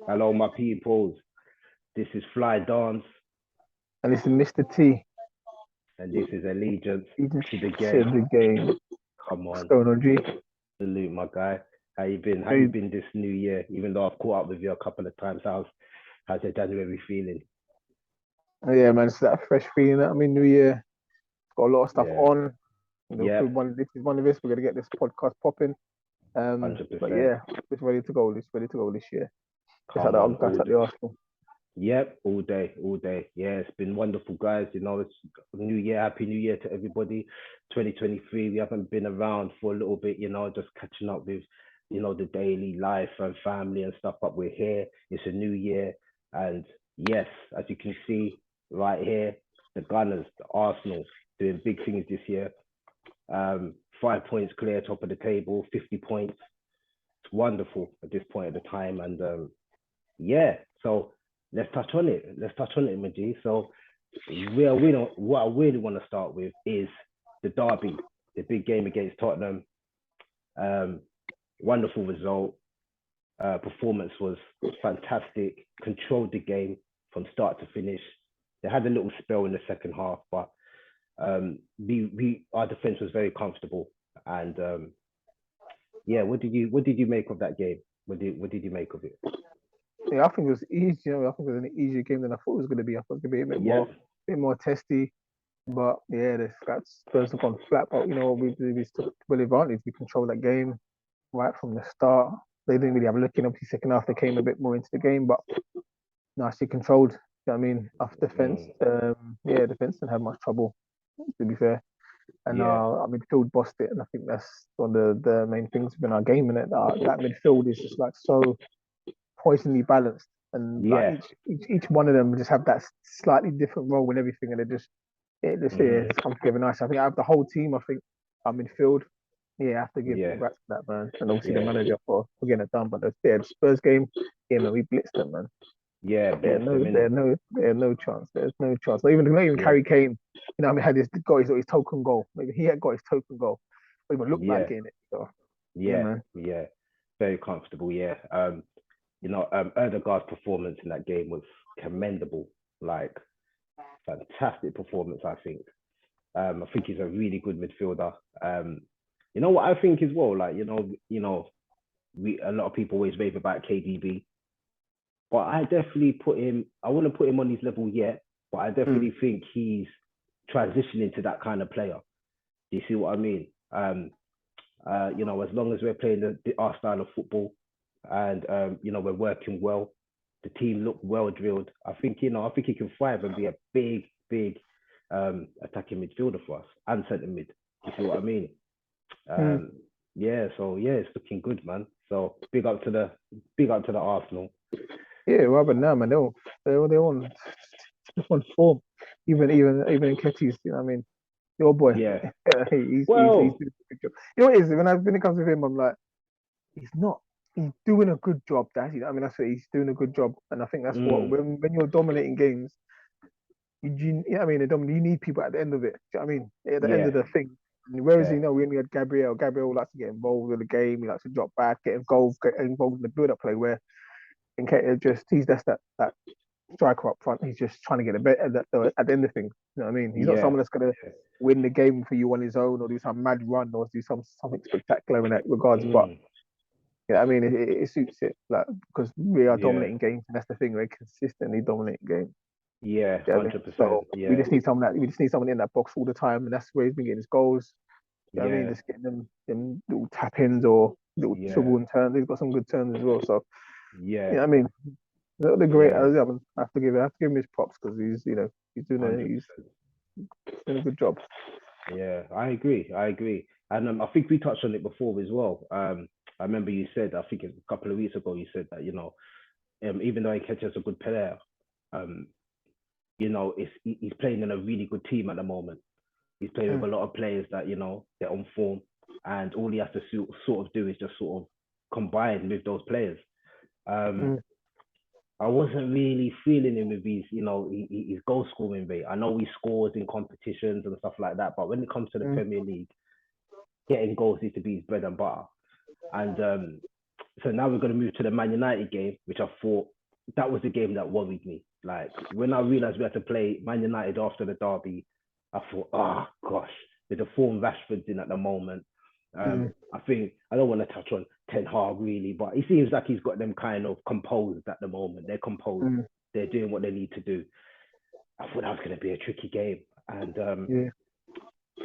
Hello, my peoples. This is Fly Dance, And it's Mr. T. and this is Allegiance He just to the said game. the game. Come What's on, going on, G? salute my guy. How you been? How you Hey, been this new year? Even though I've caught up with you a couple of times, how's your January feeling? yeah, man, it's that fresh feeling. I mean, New Year, got a lot of stuff Yeah, on. yep, This is one of this. We're gonna get this podcast popping. But 100%. yeah, it's ready to go. It's ready to go this year. Just like Come on, that's all like day. the Arsenal. Yep, all day, all day. Yeah, it's been wonderful, guys. It's New Year, Happy New Year to everybody. 2023, we haven't been around for a little bit, just catching up with, the daily life and family and stuff. But we're here. It's a new year, and yes, as you can see right here, the Gunners, the Arsenal, doing big things this year. 5 points clear, top of the table, 50 points. It's wonderful at this point of the time, and yeah, so let's touch on it. Let's touch on it, Maji. So we don't. What I really want to start with is the derby, the big game against Tottenham. Um, Wonderful result. Performance was fantastic. Controlled the game from start to finish. They had a little spell in the second half, but we our defense was very comfortable. And yeah, what did you make of that game? What did you make of it? Yeah, I think it was easy. I think it was an easier game than I thought it was gonna be. I thought it was gonna be Yep. bit more testy. But yeah, the Spurs have gone flat. But you know, we took full advantage. We controlled that game right from the start. They didn't really have a look in. Obviously, second half they came a bit more into the game, but nicely controlled. You know what I mean, off defense. Mm, Yeah, defense didn't have much trouble. To be fair, and yeah. our midfield bossed it, and I think that's one of the main things within our game. In it, that midfield is just like so poisonally balanced, and like Yeah. each one of them just have that slightly different role and everything, and Hmm. it's come together nice. I think out of the whole team, I think our midfield, yeah, I have to give Yeah. congrats to that man, and obviously the Yeah. manager for getting it done. But the Spurs game, yeah, man, we blitzed them, man. Yeah. Blitz them in it. They had no chance. There's no chance. Not even Yeah. Harry Kane. You know, I mean, had his token goal. Maybe he had got his token goal, but even looked like Yeah. getting it. So yeah, Yeah. man. Yeah. Very comfortable. Yeah. Erdegaard's performance in that game was commendable. Like fantastic performance, I think. I think he's a really good midfielder. You know what I think as well. Like we a lot of people always rave about KDB, but I definitely put him. I wouldn't put him on his level yet, but I Mm, definitely think he's transitioning to that kind of player. Do you see what I mean? As long as we're playing our style of football and we're working well, the team look well drilled. I think he can thrive and be a big, big attacking midfielder for us and centre mid. You see what I mean? mm. Um, yeah, so yeah, it's looking good, man. So big up to the Arsenal. Yeah, Robert now, man, they're on form. Even in Ketty's, you know what I mean? Your boy, Yeah. he's Well, doing a good job. You know what it is, when it comes to him, I'm like, he's not. He's doing a good job. I mean, that's what he's doing a good job, and I think that's what mm, when you're dominating games, you know what I mean, you need people at the end of it. Do you know what I mean? At the end yeah, of the thing. Whereas yeah, we only had Gabriel. Gabriel likes to get involved in the game. He likes to drop back, get involved in the build-up play. Where in just he's that striker up front. He's just trying to get a bit at the end of things. You know what I mean? He's not yeah, someone that's gonna yeah. win the game for you on his own or do some mad run or do something spectacular in that regards. But Mm, yeah, I mean it suits it like because we are yeah, dominating games and that's the thing. We're consistently dominating games. yeah, You know what I mean? So 100%. Yeah, we just need someone in that box all the time, and that's where he's been getting his goals. You know what I mean? yeah, Just getting them little tap ins or little yeah, swivel and turns. He's got some good turns as well. So you yeah, know what I mean? The great. yeah, I have to give him his props because hundred he's percent. doing a good job. Yeah, I agree. I agree. And I think we touched on it before as well. I remember you said, I think a couple of weeks ago, you said that, even though Nketiah's a good player, um, he's playing in a really good team at the moment. He's playing with Mm, a lot of players that, they're on form. And all he has to sort of do is just sort of combine with those players. Um, mm, I wasn't really feeling him with his goal scoring rate. I know he scores in competitions and stuff like that, but when it comes to the mm, Premier League, getting goals needs to be his bread and butter. And so now we're going to move to the Man United game, which I thought that was the game that worried me. Like when I realized we had to play Man United after the derby, I thought, oh gosh, with the form Rashford's in at the moment. I think I don't want to touch on Ten Hag really, but it seems like he's got them kind of composed at the moment. They're composed. They're doing what they need to do. I thought that was going to be a tricky game. And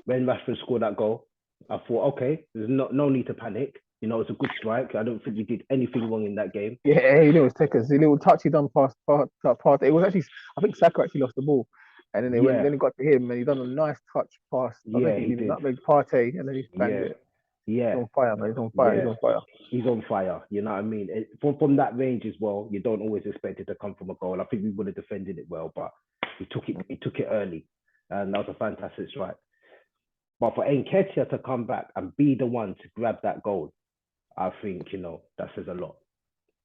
when Rashford scored that goal, I thought, okay, there's no need to panic. You know, it's a good strike. I don't think we did anything wrong in that game. Yeah, you know, it's Tekers. The little touch he done past. It was actually, I think Saka actually lost the ball, and then then it got to him, and he done a nice touch pass. I think he did nutmeg Partey, and then he banged it. Yeah, he's on fire, man. He's on fire. He's on fire. He's on fire. You know what I mean? From that range as well, you don't always expect it to come from a goal. I think we would have defended it well, but he took it early, and that was a fantastic strike. But for Nketiah to come back and be the one to grab that goal, I think, you know, that says a lot.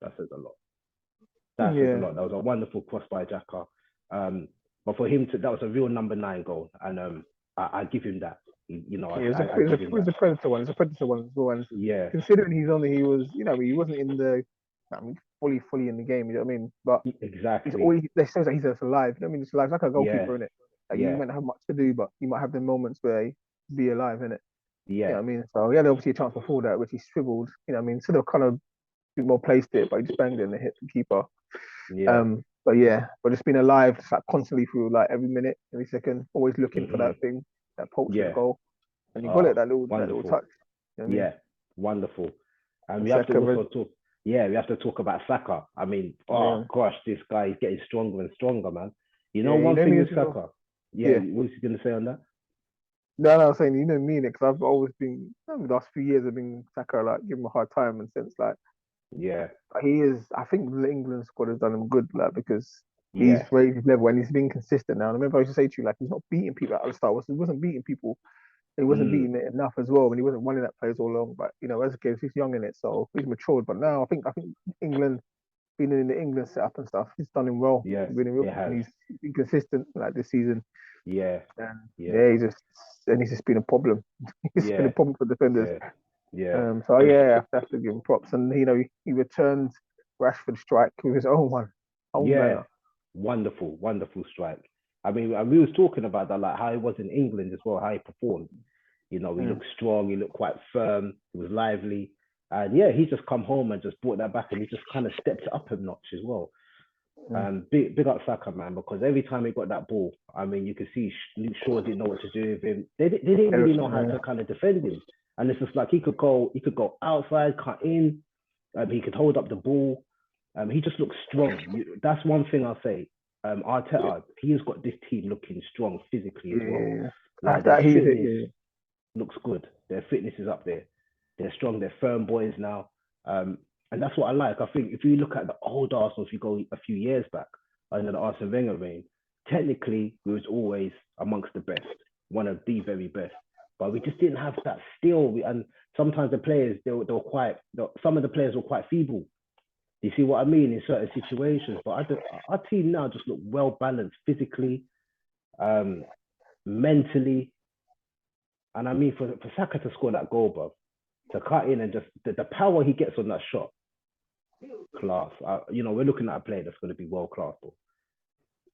That says a lot. That was a wonderful cross by Xhaka. But for him that was a real number 9 goal, and I give him that. You know, it was a predator one. It's a predator one as well. And considering he wasn't in the, fully in the game. You know what I mean? But exactly, that shows that he's just alive. You know what I mean? It's alive. It's like a goalkeeper, innit? Like you might not have much to do, but you might have the moments where he be alive, innit? Yeah. You know what I mean? So he had obviously a chance before that, which he swiveled. You know what I mean? Sort of kind of a bit more placed it, but he just banged it and hit the keeper. Yeah. But just being alive, just like constantly through like every minute, every second, always looking for that thing, that poacher goal, and you got it, that little touch. You know what I mean? Wonderful. And we have to also talk. Yeah, we have to talk about Saka. I mean, gosh, this guy is getting stronger and stronger, man. You know, one thing with Saka. What was you gonna say on that? No, I was saying, you know me, because I've always been, the last few years, I've been Saka, like, giving him a hard time, and since, like, he is, I think the England squad has done him good, like, because he's raised his level and he's been consistent now. And I remember I used to say to you, like, he's not beating people at the start. He wasn't beating people. He wasn't beating it enough as well, and he wasn't running at players all along. But, you know, as a kid, he's young in it, so he's matured. But now I think England, being in the England setup and stuff, he's done him well. Yeah, and he's been consistent, like, this season. Yeah. He's just been a problem. He's been a problem for defenders. So I have to give him props. And you know, he returned Rashford's strike with his own one. Wonderful strike. I mean, we was talking about that, like how he was in England as well, how he performed. You know, he looked strong, he looked quite firm, he was lively. And he's just come home and just brought that back, and he just kind of stepped it up a notch as well. Big up Saka, man, because every time he got that ball, I mean, you could see Luke Shaw didn't know what to do with him. They didn't really know how to kind of defend him. And it's just like he could go outside, cut in, he could hold up the ball. He just looks strong. That's one thing I'll say. Arteta, he has got this team looking strong physically as well. Like their fitness looks good. Their fitness is up there. They're strong. They're firm boys now. And that's what I like. I think if you look at the old Arsenal, if you go a few years back, under the Arsene Wenger reign, technically we was always amongst the best, one of the very best. But we just didn't have that steel. And sometimes the players, some of the players were quite feeble. You see what I mean in certain situations. But our team now just look well balanced physically, mentally. And I mean, for Saka to score that goal, bro, to cut in and just the power he gets on that shot, class. You know, we're looking at a player that's going to be world class, bro.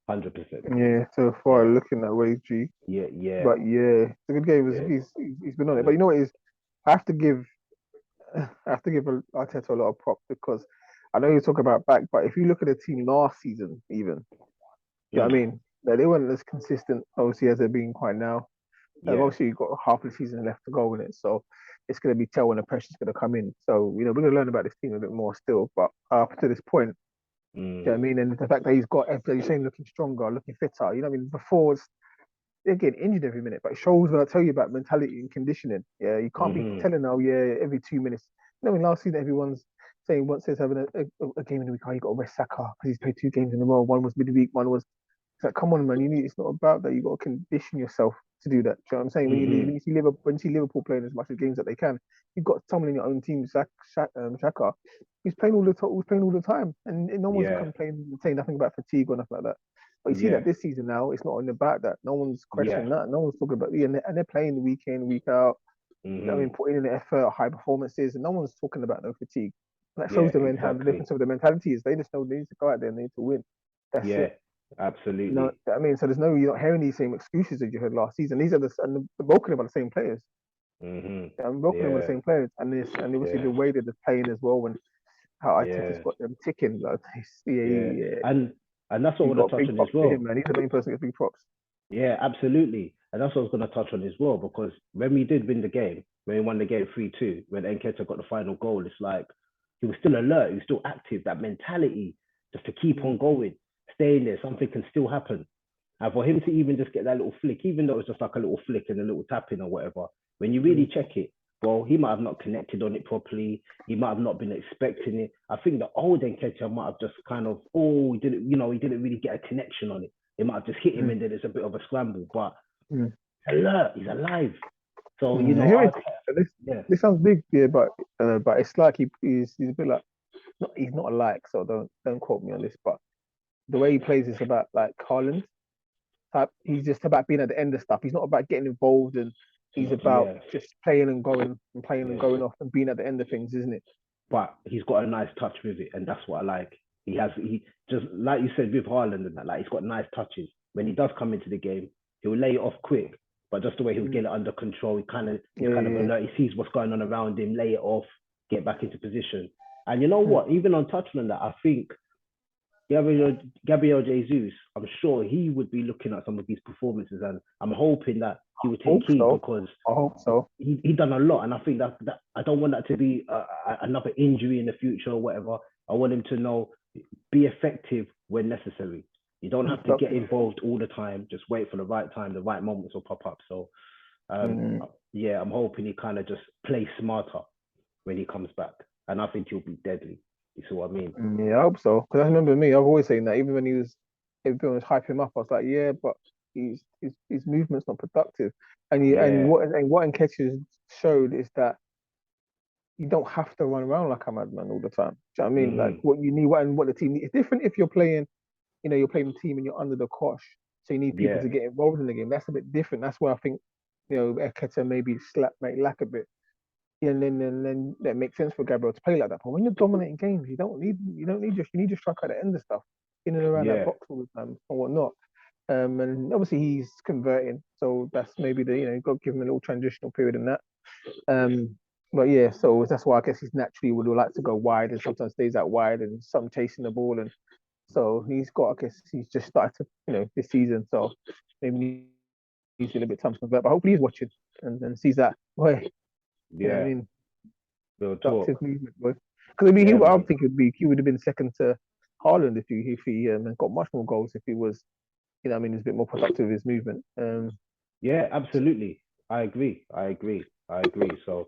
100%. Yeah, so far looking that way, G. Yeah. But it's a good game. He's been on it. But you know what is? I have to give Arteta a lot of props, because I know you talk about back, but if you look at the team last season, even, you know what I mean? They weren't as consistent, obviously, as they're being quite now. Obviously, you've got half the season left to go in it, so it's going to be tell when the pressure's going to come in. So, you know, we're going to learn about this team a bit more still. But up to this point, you know what I mean? And the fact that he's got, you're saying, looking stronger, looking fitter, you know what I mean? Before, they're getting injured every minute, but it shows what I tell you about mentality and conditioning. Yeah, you can't be telling now, every 2 minutes. You know, I mean, last season, everyone's saying once there's having a game in the week, you got to rest Saka because he's played 2 games in a row. One was midweek, one was. It's like, come on, man, it's not about that. You got to condition yourself to do that. Do you know what I'm saying? When you see Liverpool playing as much as games that they can, you've got someone in your own team, Xhaka, who's playing all the time, and no one's complaining, saying nothing about fatigue or nothing like that. But you see that this season now, it's not only about that. No one's questioning that. No one's talking about it, and they're playing week in, week out. You know what I mean, putting in the effort, high performances, and no one's talking about no fatigue. That Yeah, shows how the exactly. difference of the mentality is. They just know they need to go out there and they need to win. That's Yeah, it. You know, absolutely. I mean, so you're not hearing these same excuses that you heard last season. These are the bulk of them are the same players. Hmm. I'm bulk of them are the Yeah, same players, and obviously the yeah, way that they're playing as well, and how Arteta's yeah, got them ticking. Like, yeah. yeah, And that's what I you want got to touch big on as props to him, well. man. He's the main person who gets big props. Yeah, absolutely. And that's what I was going to touch on as well, because when we did win the game, when we won the game 3-2, when Nketiah got the final goal, it's like he was still alert, he was still active, that mentality just to keep Mm. on going, staying there, something can still happen. And for him to even just get that little flick, even though it's just like a little flick and a little tapping or whatever, when you really Mm. check it, well, he might have not connected on it properly. He might have not been expecting it. I think the old Nketiah might have just kind of, he didn't, he didn't really get a connection on it. It might have just hit him Mm. and then it's a bit of a scramble. But Mm. alert, he's alive. So, Mm. You know, this yeah, this sounds big, yeah, but it's like he's a bit like he's not alike, so don't quote me on this, but the way he plays is about like Haaland type. He's just about being at the end of stuff. He's not about getting involved, and he's about yeah, just playing and going and playing and yeah. going off and being at the end of things, isn't it? But he's got a nice touch with it, and that's what I like. He just like you said with Haaland and that, like he's got nice touches. When he does come into the game, he'll lay it off quick, but just the way he'll Mm. get it under control, he's Yeah, kind of yeah, alert. He sees what's going on around him, lay it off, get back into position. And you know yeah. what? Even on touching on that, I think Gabriel Jesus, I'm sure he would be looking at some of these performances, and I'm hoping that he would take Hope heed so. because I hope so. he done a lot, and I think that I don't want that to be another injury in the future or whatever. I want him to know be effective when necessary. You don't And have to get productive. involved all the time. Just wait for the right time, the right moments will pop up. So Mm. yeah, I'm hoping he kind of just plays smarter when he comes back, and I think he'll be deadly. You see what I mean? Yeah, I hope so. Because I remember me, I've always saying that. Even when everyone was hyping him up, I was like, yeah, but his movement's not productive. And Yeah, what Nketiah showed is that you don't have to run around like a madman all the time. Do you know what I mean? Like mm-hmm. what you need, what the team needs. It's different if you're playing, you're playing the team and you're under the cosh, so you need people Yeah, to get involved in the game. That's a bit different. That's where I think Nketiah maybe might lack a bit. Yeah, and then that makes sense for Gabriel to play like that. But when you're dominating games, you need your striker at the end of stuff, in and around that yeah, box all the time or whatnot. And obviously he's converting, so that's maybe you've got to give him a little transitional period in that. Um, but yeah, so that's why I guess he's naturally would like to go wide and sometimes stays out wide and some chasing the ball, and so I guess he's just started to this season, so maybe he's a little bit time to convert. But hopefully he's watching and sees that. Boy, I yeah. mean, Real productive talk. movement, boy. Because I mean, Yeah, I man. think he would have been second to Haaland if he got much more goals if he was, I mean, he was a bit more productive with his movement. Yeah, absolutely. I agree. I agree. So,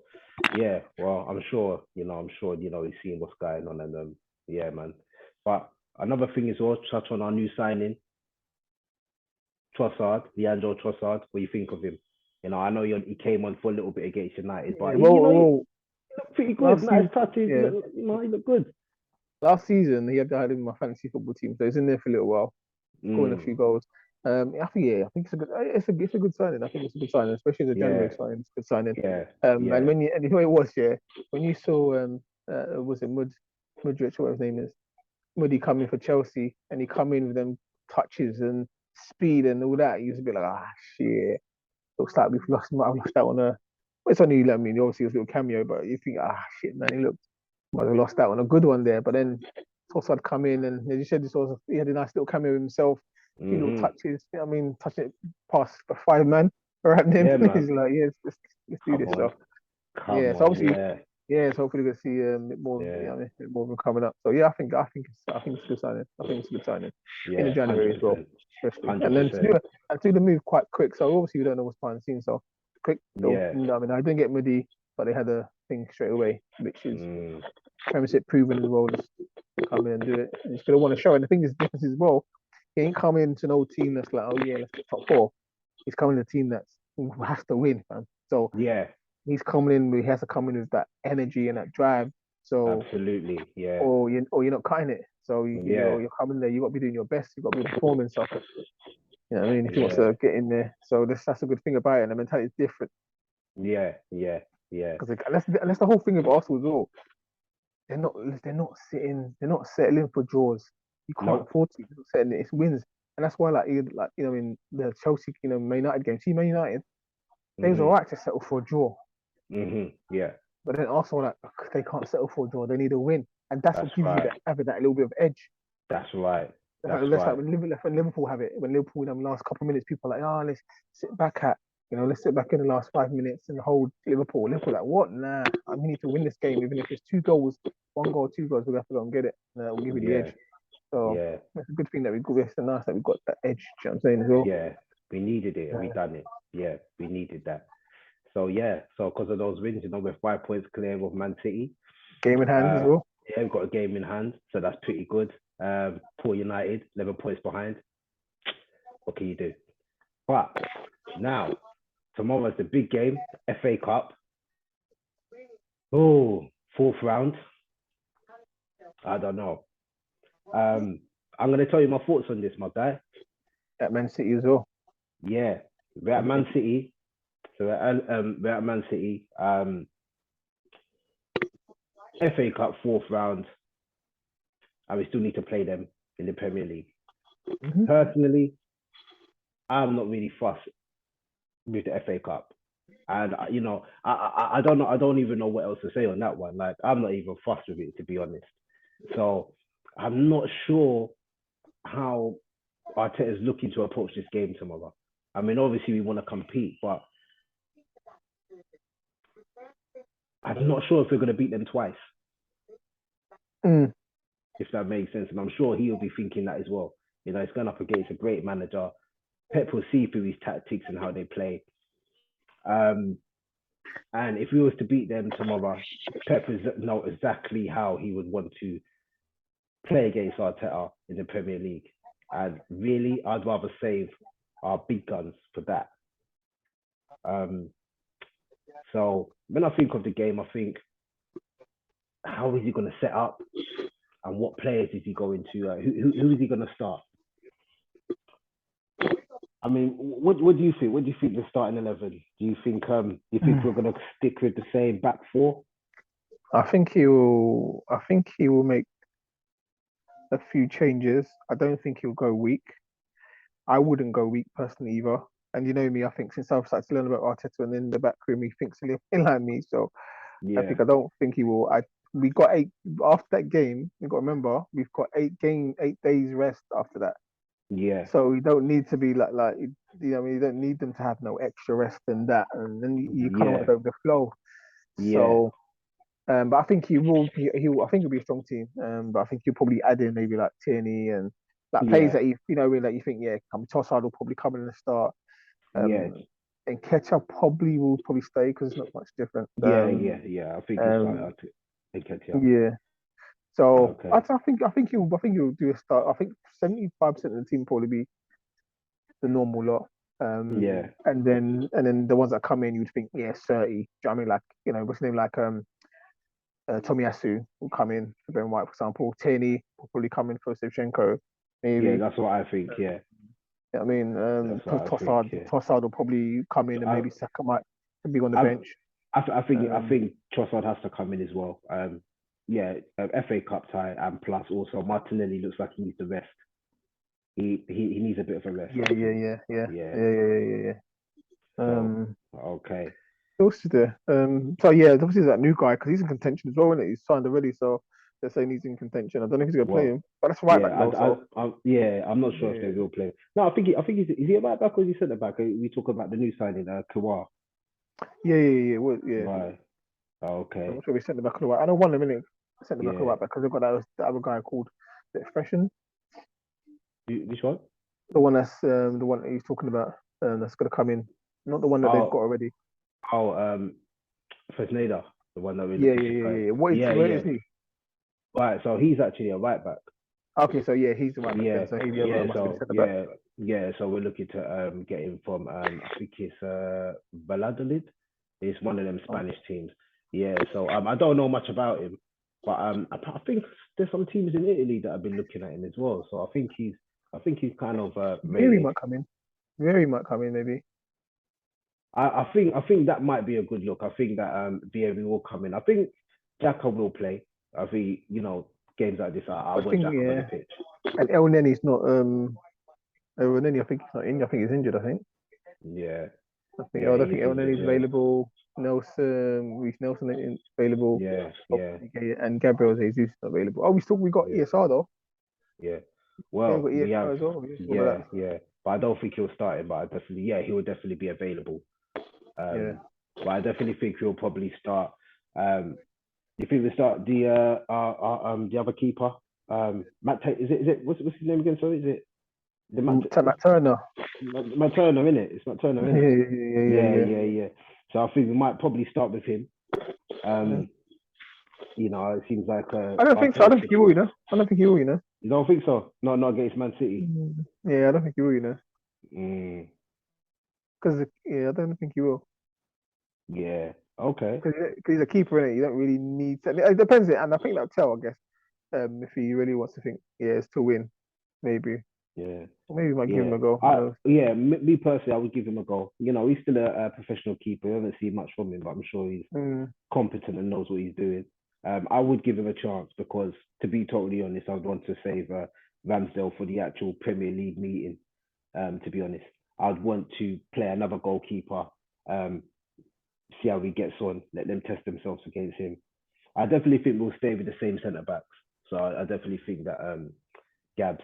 yeah, well, I'm sure, he's seeing what's going on, and yeah, man. But another thing is, well, touch on our new signing, Trossard, Leandro Trossard. What do you think of him? I know he came on for a little bit against United, Yeah, but he well, looked pretty good. last Nice season, touches. yeah, He looked good. last season I had him in my fantasy football team, so he's in there for a little while, scoring a Mm, few goals. I think it's a good signing. I think it's a good signing, especially the January yeah, signing. It's a good signing. yeah, And yeah. you know what it was, yeah, when you saw was it Mudryk, what his name is, Muddy coming for Chelsea, and he come in with them touches and speed and all that, you used to be like, shit, looks like might have lost that on a. It's only, I mean, obviously it was a little cameo, but you think, shit, man, might have lost that one, a good one there. But then Trossard come in, and as you said, he had a nice little cameo himself, a few little Mm-hmm. touches. I mean, touching it past the 5 man around him. Yeah, man. He's like, yeah, let's do Come this. So on, yeah, come so on. obviously, Yeah, yeah, so hopefully we'll see a bit more, yeah, a bit more of them coming up. So yeah, I think it's a good signing. I think it's a good signing in the yeah. January hundred as well, percent. especially. Hundred And then percent. to do the move quite quick. So obviously we don't know what's behind the scenes. So quick. So Yeah. I mean, I didn't get Moody, but they had a thing straight away, which is Mm, Premiership proven as well. Just come in and do it. And he's gonna want to show. And the thing is, the difference as well. He ain't coming to no team that's like, oh yeah, let's get top four. He's coming to a team that's who has to win, man. So yeah. he's coming in. He has to come in with that energy and that drive. So Absolutely. Yeah. or you're not cutting it. So Yeah. you're coming there. You got to be doing your best. You got to be performing. So you know what I mean. If he wants Yeah. to get in there, so that's a good thing about it. And the mentality is different Yeah. Yeah. Yeah. because that's the whole thing of Arsenal as well. they're not settling for draws. You can't Nope. afford to. You're not settling, it's wins. And that's why in the Chelsea, Man United game, see Man United, they was all Mhm. right to settle for a draw. Mhm. Yeah. But then Arsenal they can't settle for a draw. They need a win. And that's That's what gives you right. that little bit of edge. That's right. That's That's like right. when Liverpool have it. When Liverpool in them last couple of minutes, people are like, oh, let's sit back in the last 5 minutes and hold Liverpool. Liverpool like, what? Nah, we need to win this game. Even if it's 2 goals, 1 goal, 2 goals, we have to go and get it. We'll give you the Yeah. edge. So Yeah. it's a good thing that we got. It's nice that we got that edge. You know what I'm saying as well. Yeah. We needed it and we Yeah. done it. Yeah. We needed that. So yeah. So because of those wins, we're 5 points clear of Man City. Game in hand as Uh, well. yeah, we've got a game in hand, so that's pretty good. Poor United, 11 points behind. What can you do? But now, tomorrow's the big game, FA Cup. Oh, fourth round. I don't know. I'm going to tell you my thoughts on this, my guy. At Man City as well. Yeah, we're at Man City. So we're at Man City. FA Cup fourth round, and we still need to play them in the Premier League. Mm-hmm. Personally, I'm not really fussed with the FA Cup. And I don't know. I don't even know what else to say on that one. Like, I'm not even fussed with it, to be honest. So I'm not sure how Arteta is looking to approach this game tomorrow. I mean, obviously we want to compete, but I'm not sure if we're going to beat them twice. Mm. If that makes sense, and I'm sure he'll be thinking that as well. It's going up against a great manager. Pep will see through his tactics and how they play. And if we was to beat them tomorrow, Pep know exactly how he would want to play against Arteta in the Premier League. And really, I'd rather save our big guns for that. So when I think of the game, I think, how is he going to set up, and what players is he going to? Who is he going to start? I mean, what do you think? What do you think the starting 11? Do you think we're going to stick with the same back four? I think he will. I think he will make a few changes. I don't think he'll go weak. I wouldn't go weak personally either. And you know me, I think since I've started to learn about Arteta and in the back room, he thinks a little bit like me. So Yeah. I don't think he will. We got 8 after that game. You got to remember we've got 8 days rest after that. Yeah. So you don't need to be you don't need them to have no extra rest than that, and then you kind of want to go with the flow. Yeah. So, but I think he will. I think he'll be a strong team. But I think he'll probably add in maybe like Tierney and like players Yeah. that that you think Trossard will probably come in and start. Yeah. And Ketchup will probably stay because it's not much different. Yeah. I think he'll start out to catch up. Yeah. So Okay. I think he'll do a start. I think 75% of the team probably be the normal lot. Yeah. And then the ones that come in, you'd think, 30. Do you know what I mean? Like, what's his name? Like Tomiyasu will come in for Ben White, for example. Tierney will probably come in for Shevchenko, Yeah, maybe. that's what I think. Yeah. I mean, That's what I think. Tossard, Yeah. Tossard will probably come in, and I maybe Saka might be on the I bench. I think Trossard has to come in as well. Yeah, FA Cup tie, and plus also Martinelli looks like he needs the rest. He needs a bit of a rest. Yeah. Yeah. So Um, okay. what else is there? So yeah, obviously that new guy because he's in contention as well, isn't it? He's signed already, so they're saying he's in contention. I don't know if he's gonna play Well, him, but that's right back yeah. though. So I'm not sure if they yeah, will play. No, I think is he a right back or is he centre back? We talk about the new signing, Kawar. Well, yeah. Right. I'm Okay. not sure we sent the back of the right. I know one in a minute sent the back of the Yeah. right back because they've got that other guy called Freshen, Which one? the one that he's talking about. That's gonna come in, not the one that they've got Oh, already. oh, Fresneda, the one that we're looking to sign. Yeah. Yeah, Where is yeah. he? Right. So he's actually a right back. Okay, so yeah, he's the right back Yeah, then. So he must be the So centre back. So we're looking to get him from I think it's Valladolid. It's one of them Spanish teams. Yeah. So I don't know much about him, but I think there's some teams in Italy that have been looking at him as well. So I think he's kind of Very rated. might come in. Very might come in, maybe. I think that might be a good look. I think that Vieri will come in. I think Xhaka will play. I think games like this, I I want think Jack on the pitch. and El Nenny's not El Nenny, I think he's not in. I think he's injured. I think. Yeah, I yeah, don't he think is El injured. Nenny's available. Reece Nelson is available. Yeah, yeah, And Gabriel Jesus is not available. Oh, we got yeah, ESR though. yeah. Yeah, we Well, got we have, ESR as well. Yeah, all of yeah, that. yeah. But I don't think he'll start him. But he will definitely be available. Yeah. But I definitely think he'll probably start. You think we start the other keeper? Is it what's his name again? Sorry, is it the Matt Turner. Matt Turner, innit? It's Matt Turner, innit? Yeah. So I think we might probably start with him. It seems like I don't think so. I don't think he will. I don't think he will. You don't think so? No, not against Man City. Yeah, I don't think he will. Because I don't think he will. Yeah. Okay. Because he's a keeper, innit? You don't really need. It depends, and I think that'll tell, I guess. If he really wants to think, it's to win, maybe. Yeah. Or maybe we might give him a go. Me personally, I would give him a go. He's still a professional keeper. I haven't seen much from him, but I'm sure he's competent and knows what he's doing. I would give him a chance because, to be totally honest, I'd want to save Ramsdale for the actual Premier League meeting. To be honest, I'd want to play another goalkeeper, see how he gets on, let them test themselves against him. I definitely think we'll stay with the same centre backs. So I definitely think that Gabs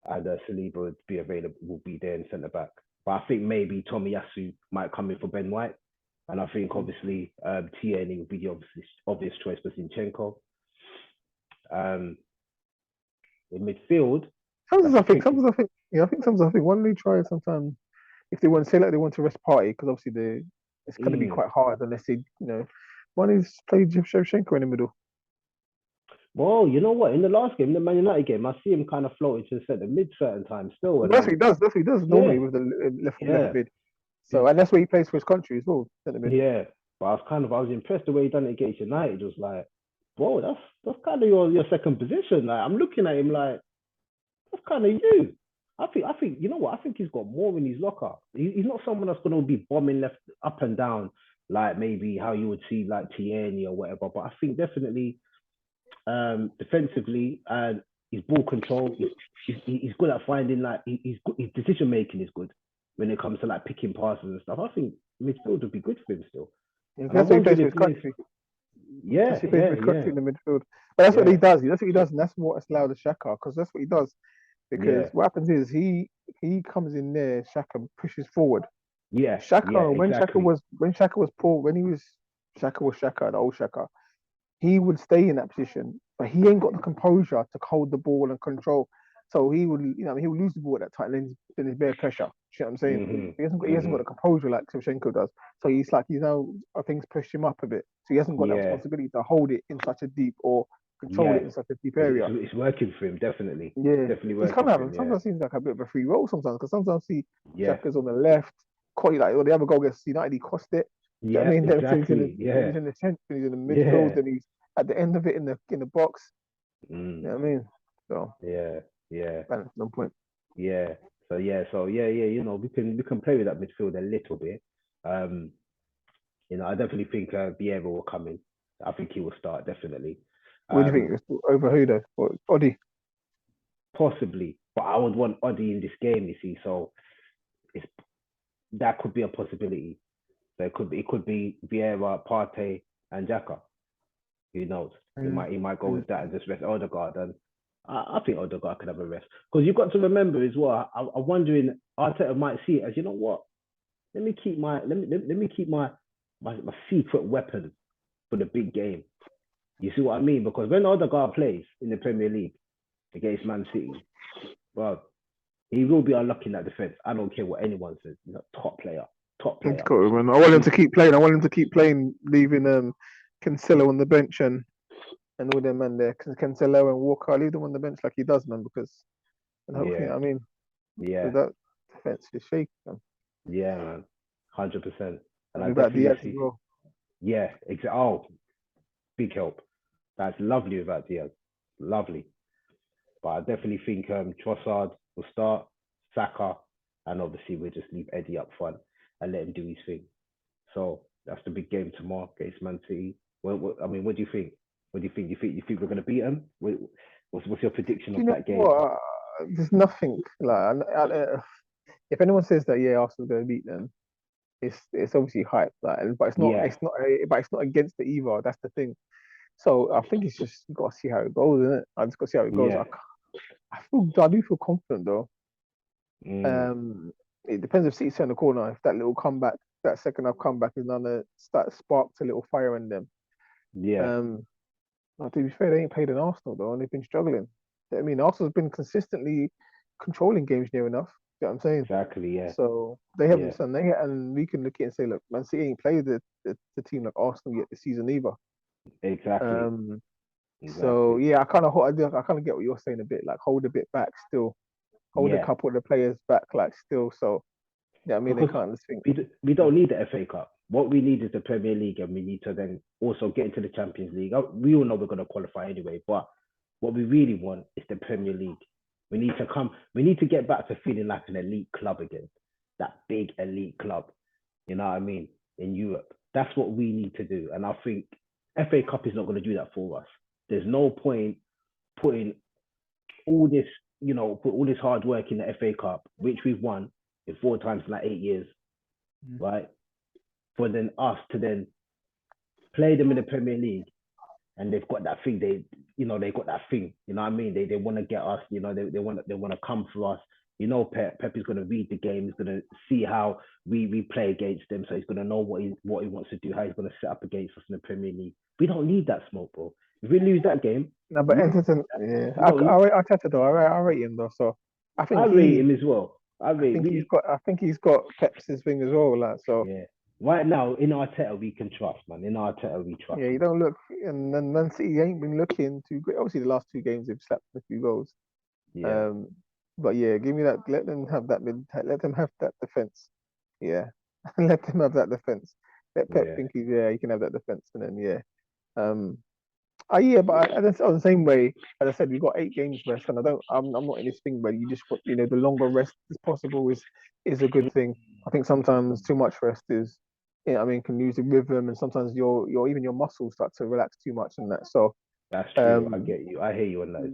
and Saliba would be available, will be there in centre back. But I think maybe Tomiyasu might come in for Ben White. And I think obviously Tierney would be the obvious choice for Zinchenko. In midfield, sometimes I think, why don't they try sometimes if they want to say like they want to rest party, because obviously it's going to be quite hard unless they, why don't they play Shevchenko in the middle? Well, you know what? In the last game, the Man United game, I see him kind of floating to the centre mid certain times still. That's what he does. That's what he does normally with the left mid. So and that's what he plays for his country as well. Centre mid. Yeah, but I was impressed the way he done it against United. It was like, whoa, that's kind of your second position. Like I'm looking at him like that's kind of you. I think you know what? I think he's got more in his locker. He's not someone that's going to be bombing left up and down like maybe how you would see like Tierney or whatever. But I think definitely defensively and his ball control, he's good at finding like his decision making is good when it comes to like picking passes and stuff. I think midfield would be good for him still. Yeah, that's what he plays for his country. Yeah, he plays for his country in the midfield. But that's what he does. That's what he does, and that's what allowed the Xhaka, because that's what he does. Because what happens is he comes in there, Xhaka pushes forward. Yeah, Xhaka, exactly. when Xhaka was poor, when he was Xhaka, the old Xhaka, he would stay in that position, but he ain't got the composure to hold the ball and control. So he would, he would lose the ball at that time, and then there's bare pressure. You know what I'm saying? He hasn't got the composure like Shevchenko does. So he's now things pushed him up a bit. So he hasn't got that responsibility to hold it in such a deep or control it in such a deep area. It's working for him, definitely. Yeah, definitely working. He's kind of sometimes seems like a bit of a free roll sometimes, because sometimes see Xhaka's on the left, or the other goal against United, he cost it. Yeah, I mean, exactly. He's in the center, he's in the midfield, and he's at the end of it in the box. You know what I mean? So yeah. No point. Yeah. So we can play with that midfield a little bit. I definitely think Vieira will come in. I think he will start definitely. What do you think? Over who though? Or Odi? Possibly, but I would want Odi in this game. You see, so that could be a possibility. So it could be Vieira, Partey, and Xhaka. Who knows? He might go with that and just rest Odegaard. And I think Odegaard could have a rest, because you've got to remember as well. I'm wondering Arteta might see it as, you know what? Let me keep my secret weapon for the big game. You see what I mean? Because when Odegaard plays in the Premier League against Man City, well, he will be unlocking that defense. I don't care what anyone says. He's a top player. I want him to keep playing. Leaving Cancelo on the bench and all them man there. Cancelo and Walker, leave them on the bench like he does, man. Because hopefully, that defense is shaky, man. Yeah, man, 100%. And I definitely Diaz as well. Yeah, exactly. Oh, big help. That's lovely about Diaz. Lovely. But I definitely think Trossard will start, Saka, and obviously we'll just leave Eddie up front and let him do his thing. So that's the big game tomorrow against Man City. What do you think? What do you think? You think we're going to beat them? What's your prediction Do of you know that game? what? There's nothing like if anyone says that yeah, Arsenal's going to beat them, it's obviously hype. Like, but Yeah, but it's not against the either. That's the thing. So I think it's just you got to see how it goes, isn't it? I just got to see how it goes. yeah. I do feel confident though. Mm, Um, it depends if City's turn the corner. If that little comeback, that second half comeback is gonna start sparked a little fire in them. yeah, Um, but to be fair, they ain't played in Arsenal though, and they've been struggling. I mean, Arsenal's been consistently controlling games near enough. You know what I'm saying? exactly. Yeah, So they haven't yeah, done they and we can look at it and say, look, Man City ain't played the team like Arsenal yet this season either. exactly, Um, so exactly. yeah, I kind of get what you're saying a bit, like hold a bit back still, hold a Yeah, couple of the players back, like still. So yeah, I mean they because can't just think. we don't need the FA Cup. What we need is the Premier League, and we need to then also get into the Champions League. We all know we're going to qualify anyway, but what we really want is the Premier League. We need to get back to feeling like an elite club again, that big elite club. You know what I mean? In Europe, that's what we need to do, and I think FA Cup is not going to do that for us. There's no point putting all this, put all this hard work in the FA Cup, which we've won in 4 times in like 8 years, right? For then us to then play them in the Premier League, and they've got that thing. They got that thing. You know what I mean? They want to get us. They want to come for us. Pep is going to read the game. He's going to see how we play against them. So he's going to know what he wants to do. How he's going to set up against us in the Premier League. We don't need that smoke, bro. If we lose that game, No, but we don't. Everton, yeah, We don't. I rate Arteta though. I rate him though. So I I think rate he, him as well. I think he's got Pep's thing as well. Like so, Yeah. Right now, in Arteta, we can trust, man. In Arteta, we trust. yeah, you don't look, and then Man City ain't been looking too great. Obviously, the last two games they've slapped a few goals. Yeah, Um, but yeah, give me that. Let them have that mid. Let them have that defense. Yeah, let them have that defense. Let Pep yeah. think he's yeah, he can have that defense, and then yeah. Um, yeah, but on the same way, as I said, we've got 8 games rest, and I'm not in this thing where you just put, the longer rest as possible is a good thing. I think sometimes too much rest is, I mean, can lose the rhythm, and sometimes your even your muscles start to relax too much and that. So, That's true. I um, get you. I hear you on that as